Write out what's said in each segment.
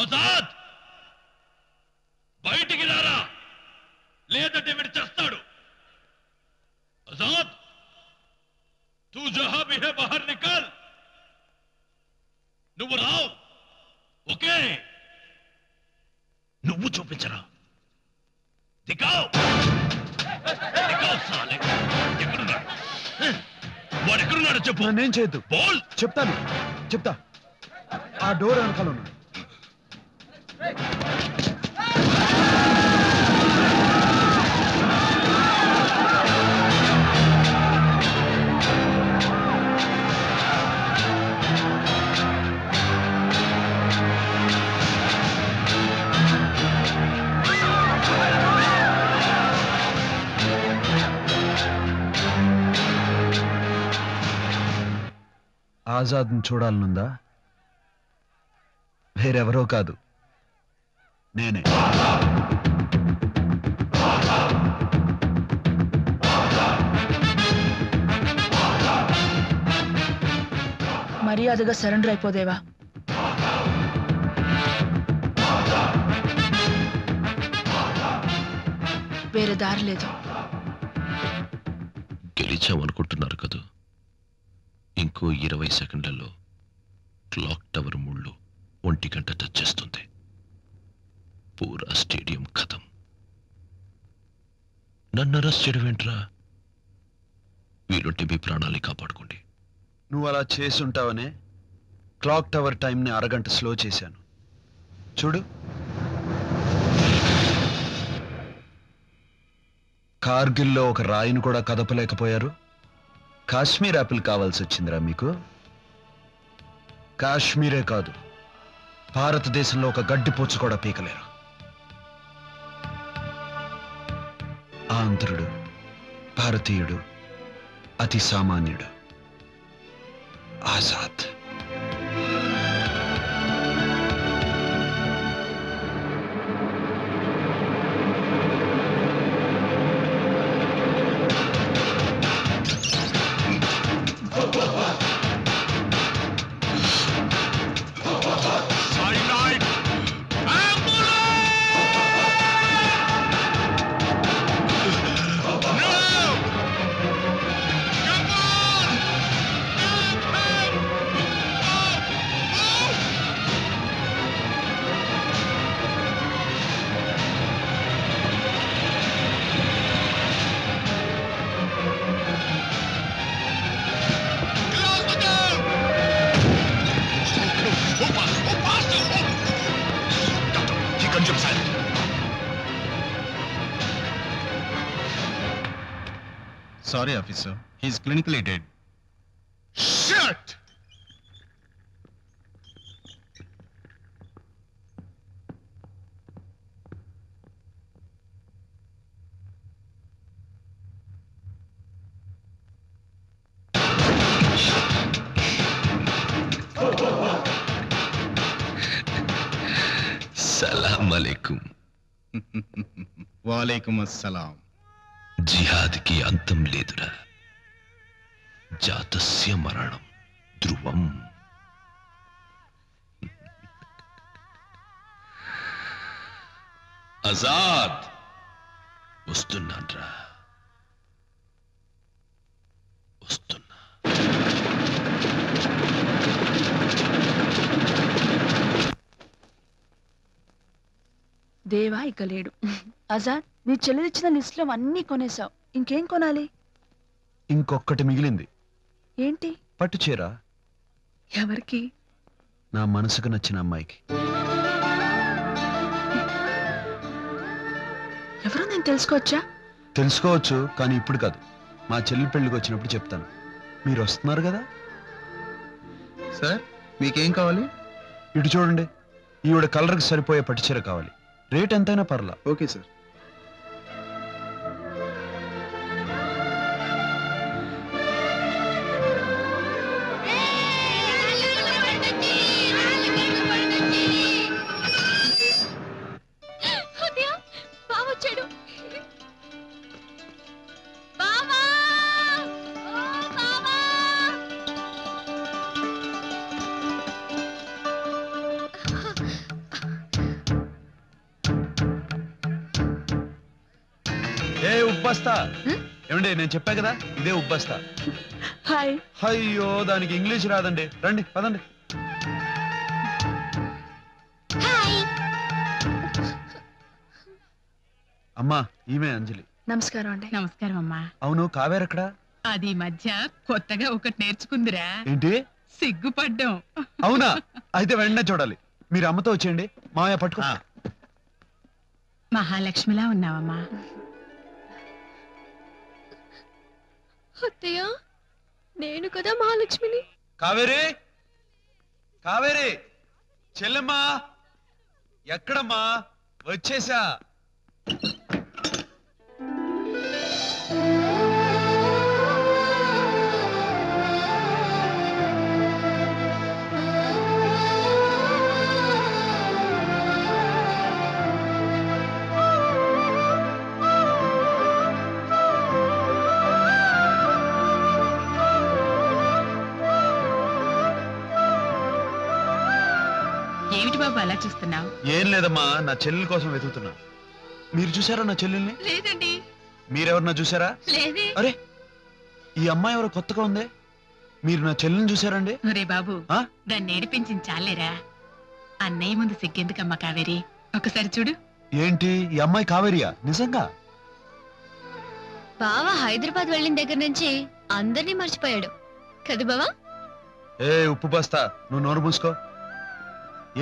ఆజాద్ బయటికి రారా, లేదంటే వీడు చేస్తాడు. ఆజాద్ తూ జహా భీ హై బహర్ నికల్. నువ్వు రావు. ఓకే, నువ్వు చూపించరా. దిగావ్ దిగావ్ సాలే. ఎక్కడున్నాడు వాడు? ఎక్కడున్నాడు చెప్పు. నేను చేయొద్దు. బోల్. చెప్తా. ఆ డోర్ వెనకాల ఉన్నాడు. ఆజాద్ని చూడాలనుందా? వేరెవరో కాదు, నేనే. మర్యాదగా సరెండర్ అయిపోదేవా? వేరే దారి లేదు. గెలిచామనుకుంటున్నారు కదా. ఇంకో 20 సెకండ్లలో క్లాక్ టవర్ ముళ్ళు 1 గంట టచ్ చేస్తుంది. పూరా స్టేడియం ఖతం. నన్ను అరెస్ట్ చేయడం ఏంట్రా? వీలుంటే మీ ప్రాణాలు కాపాడుకోండి. నువ్వు అలా చేసుంటావనే క్లాక్ టవర్ టైంని అరగంట స్లో చేశాను. చూడు, కార్గిల్లో ఒక రాయిని కూడా కదపలేకపోయారు. కాశ్మీర్ యాపిల్ కావాల్సి వచ్చిందిరా మీకు? కాశ్మీరే కాదు, భారతదేశంలో ఒక గడ్డిపోచు కూడా పీకలేరు. ఆంధ్రుడు, భారతీయుడు, అతి సామాన్యుడు Azad. Sorry, officer. He's clinically dead. Shit! Salam alaikum. Walaikum assalam. జిహాద్ కి అంతం లేదురా. జాతస్య మరణం ధ్రువం. ఆజాద్ వస్తున్నాన్రా, వస్తున్నా. దేవా ఇక లేడు. ఆజాద్, నీ చెల్లిచ్చిన లిస్టులో అన్నీ కొనేశావు. ఇంకేం కొనాలి? ఇంకొక్కటి మిగిలింది. ఏంటి? పట్టు చీర. ఎవరికి? నా మనసుకు నచ్చిన అమ్మాయికి. ఎవరో నేను తెలుసుకోవచ్చా? తెలుసుకోవచ్చు, కానీ ఇప్పుడు కాదు. మా చెల్లి పెళ్లికి వచ్చినప్పుడు చెప్తాను. మీరు వస్తున్నారు కదా? సార్, మీకేం కావాలి? ఇటు చూడండి, ఈవిడ కలర్కి సరిపోయే పట్టు చీర కావాలి. రేట్ ఎంతైనా పర్లా. Okay sir. ఉబ్బస్తా. ఏమండి నేను చెప్పా కదా ఇదే ఉబ్బస్తా. హాయ్. అయ్యో దానికి ఇంగ్లీష్ రాదండి. రండి పదండి. అమ్మా ఈమె అంజలి. నమస్కారం అండి. నమస్కారం అమ్మా. అవును కావేరు ఎక్కడ? అది మధ్య కొత్తగా ఒకటి నేర్చుకుందిరా. ఏంటి? సిగ్గుపడ్డం. అవునా? అయితే వెంటనే చూడాలి. మీరు అమ్మతో వచ్చేయండి. మామయ్య పట్టుకో. మహాలక్ష్మిలా ఉన్నావమ్మా. అత్తయ్య నేను కదా మహాలక్ష్మిని. కావేరి కావేరి చెల్లెమ్మా ఎక్కడమ్మా? వచ్చేసా. ఏమిటి బాబు అలా చూస్తున్నావు? ఏం లేదమ్మా, నా చెల్లెల కోసం వెతుకుతున్నా. మీరు చూసారా నా చెల్లెల్ని? లేదండి. మీరెవరన్నా చూసారా? లేదే. అరే ఈ అమ్మాయి ఎవరో కొత్తగా ఉంది. మీరు నా చెల్లెల్ని చూసారండి? ఒరే బాబు దాన్ని ఏడిపించింది చాలేరా. అన్నయ్య ముందు సిగ్గెందుకమ్మా కావేరి, ఒకసారి చూడు. ఏంటి ఈ అమ్మాయి కావేరియా? నిజంగా? బావ హైదరాబాద్ వెళ్ళిన దగ్గర నుంచి అందరినీ మర్చిపోయాడు కదా బావా? ఏ ఉప్పు బస్తా, నువ్వు నోరు మూసుకో.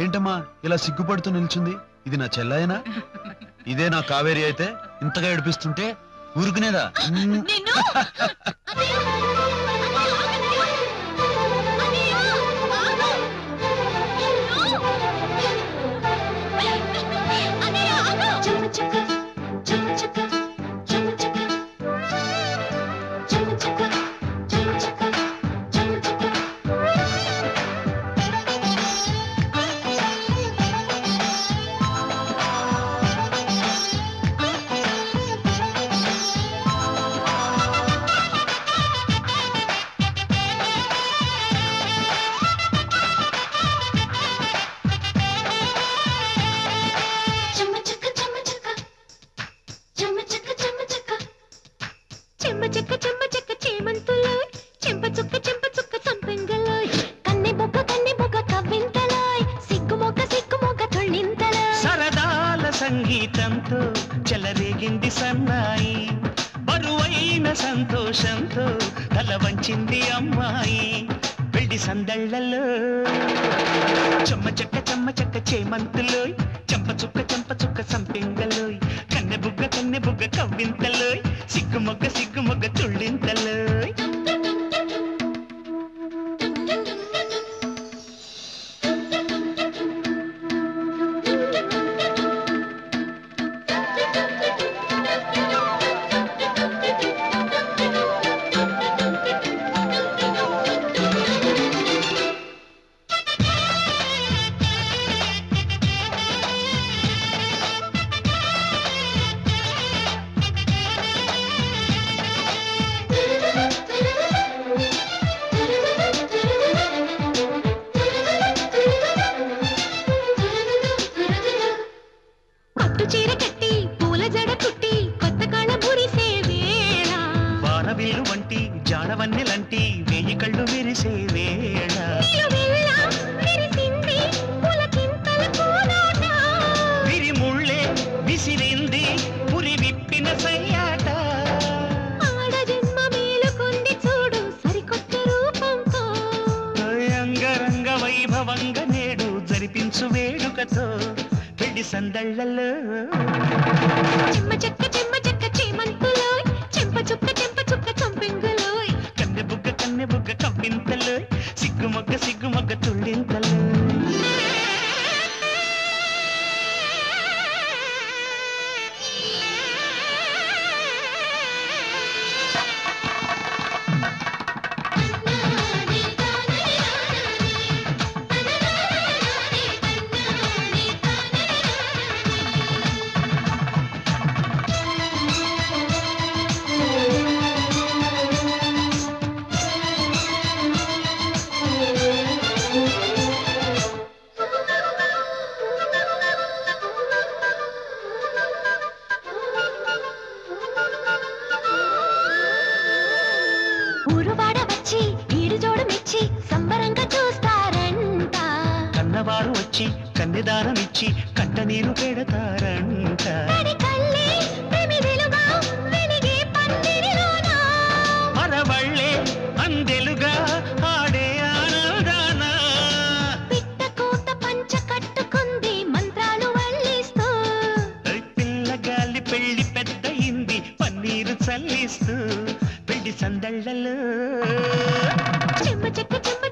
ఏంటమ్మా ఇలా సిగ్గుపడుతూ నిల్చుంది? ఇది నా చెల్లాయనా? ఇదే నా కావేరి అయితే ఇంతగా ఏడిపిస్తుంటే ఊరుకునేదా? సరదాల సంగీతంతో చెలరేగింది సన్నాయి, బరువైన సంతోషంతో తల వంచింది అమ్మాయి. పెళ్లి సందళ్ళలో చెమ్మ చెక్క చేమంతులో, చెంప చుక్క సంపెంగలో, కన్నె బుగ్గ కవ్వింతలో, సిగ్గు మొగ్గ తుళ్ళింతలో. జాడవన్నెలంటి వేయి కళ్ళు విరిసే వేళ, విరిముళ్ళే విసిరింది పురి విప్పిన సయ్యాట. అంగరంగ వైభవంగ నేడు జరిపించు వేడుకతో పెళ్లి సందళ్ళలో చెమ్మ చెక్క చేమంతులో, చెంప చుక్క చంపెంగులో, కన్నె బుగ్గ కవ్వింతలో, సిగ్గు మొగ్గ తుళ్ళింతలో. కన్నవారు వచ్చి కన్యదానమిచ్చి కంట నీరు పెడతారంట. మరవళ్ళే అందెలుగా ఆడే ఆనందాన పిట్టకోత పంచ కట్టుకుంది మంత్రాలు వల్లిస్తూ. పిల్లగాలి పెళ్లి పెద్దయింది పన్నీరు చల్లిస్తూ పెళ్లి సందళ్ళలో చెమ్మ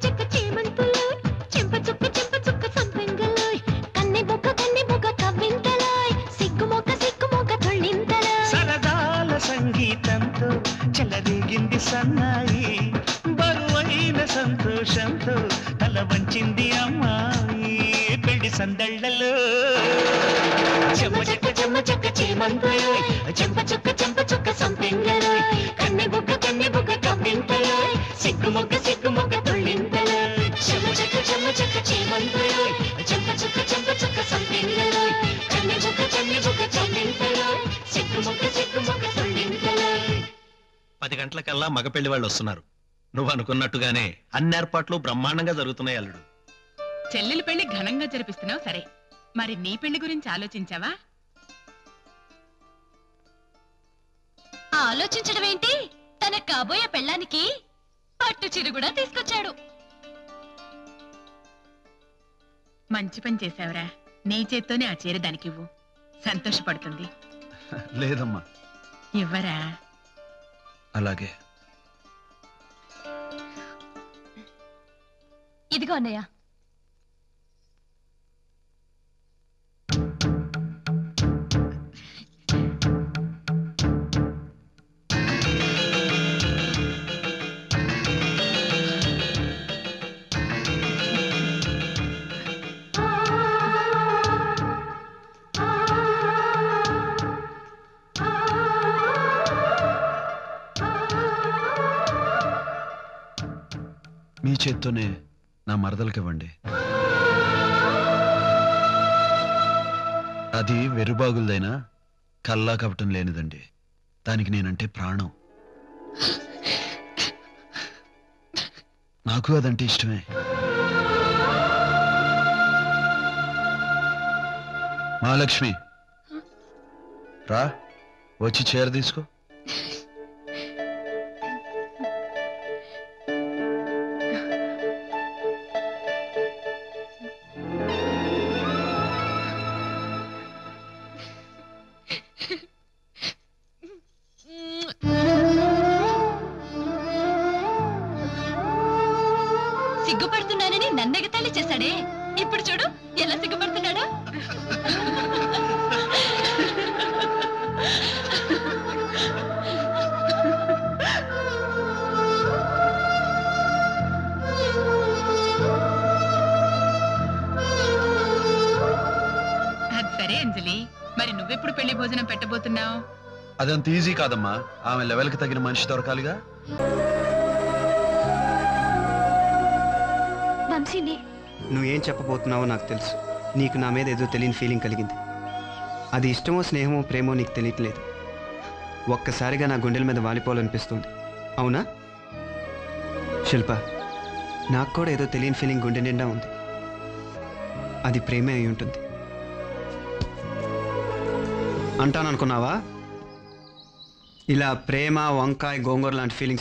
చెక్క చేమంతులు చెంప చుక్క సంపెంగలు కన్నె బొగ్గ కవ్వింతలు సిగ్గుమొక్క తొళ్ళింతలు. సరదాల సంగీతంతో చెలరేగింది సన్నాయి బరువైన సంతోషంతో తల వంచింది అమ్మాయి పెళ్లి సందళ్ళలో. చెమ్మ చెక్క చేమంతులు చెంప చుక్క సంపెంగలు కన్నె బొగ్గ కవ్వింతలు సిగ్గుమొక్క తొళ్ళింతలు. చెమ్మ చెక్క చేమంతులు చెంప చుక్క సంపెంగలు కన్నె బొగ్గ కవ్వింతలు సిగ్గుమొక్క తొళ్ళింతలు. 10 గంటలకల్లా మగ పెళ్లి వాళ్ళు వస్తున్నారు. నువ్వు అనుకున్నట్టుగానే అన్ని ఏర్పాట్లు బ్రహ్మాండంగా జరుగుతున్నాయి అల్లుడు. చెల్లెలి పెళ్లి ఘనంగా జరిపిస్తున్నావు సరే, మరి నీ పెళ్లి గురించి ఆలోచించావా? ఆలోచించడం ఏంటి, తన కాబోయే పెళ్ళానికి పట్టు చీర కూడా తీసుకొచ్చాడు. మంచి పని చేశావురా, నీ చేత్తోనే ఆ చీర దానికివ్వు, సంతోషపడుతుంది. లేదమ్మా. ఇవ్వరా? అలాగే. ఇదిగో అన్నయ్య. మీ చేత్తోనే నా మరదలకివ్వండి. అది వెరుబాగులదైనా కల్లా కపటం లేనిదండి. దానికి నేనంటే ప్రాణం. నాకు అదంటే ఇష్టమే. మహాలక్ష్మి రా, వచ్చి చీర తీసుకో. సిగ్గుపడుతున్నానని నన్నెగతాళి చేశాడే, ఇప్పుడు చూడు ఎలా సిగ్గుపడుతున్నాడో. అది సరే అంజలి, మరి నువ్వెప్పుడు పెళ్లి భోజనం పెట్టబోతున్నావు? అదంత ఈజీ కాదమ్మా. ఆమె లెవెల్కి తగిన మనిషి దొరకాలిగా. నువ్వేం చెప్పబోతున్నావో నాకు తెలుసు. నీకు నా మీద ఏదో తెలియని ఫీలింగ్ కలిగింది. అది ఇష్టమో స్నేహమో ప్రేమో నీకు తెలియట్లేదు. ఒక్కసారిగా నా గుండెల మీద వాలిపోవాలనిపిస్తుంది. అవునా శిల్ప? నాకు కూడా ఏదో తెలియని ఫీలింగ్ గుండె నిండా ఉంది. అది ప్రేమే అయి ఉంటుంది అంటాననుకున్నావా? ఇలా ప్రేమ, వంకాయ, గోంగూర లాంటి ఫీలింగ్స్